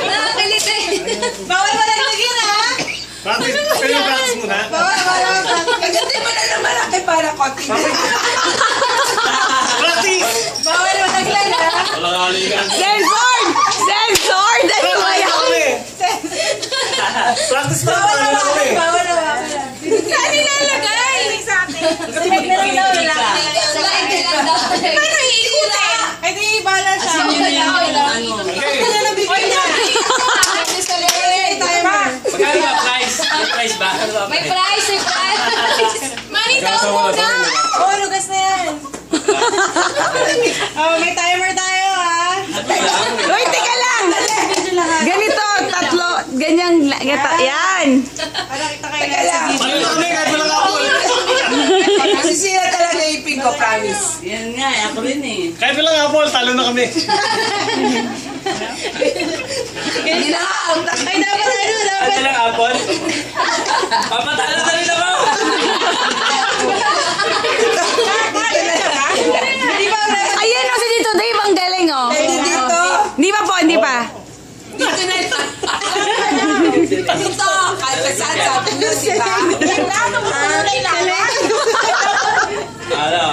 Nakakilitay. Bawal mo lang lagyan, ha? Practice, kayo practice muna. Bawal. Pagdating mo na ng malaki para konti na. Practice! Bawal mo lagyan, ha? Wala kaligan. Censored! Censored! Ano ba yan? Practice na Bawal tayo kami. Bawal na. Saan nilalagay? Sa atin. Sabay na lang daw. Sa line lang daw. Paano iikutin? Ay, di, bahala siya. Magkano ba price? May price ba? May price, may price. Money daw muna. Oo, lugas na yan. May timer tayo, ha? Uy, teka lang! Ganito, tatlo, ganyang, yan. Para kita kayo na Ano na kami, kahit walang apple. Masisira talaga yung ipin ko, promise. Yan nga, ako rin eh. Kahit walang apple, talo na kami. Hindi na out. Ay, dapat ano, dapat. Ano lang apple? Papatalo na rin ako! Hindi ba, Ayan o, si Tito Dave, ang galing o. dito. Hindi pa po, hindi pa. Dito na ito. Dito, kahit pa saan sabi nyo, di ba? Ano mo kulay lang? Ano?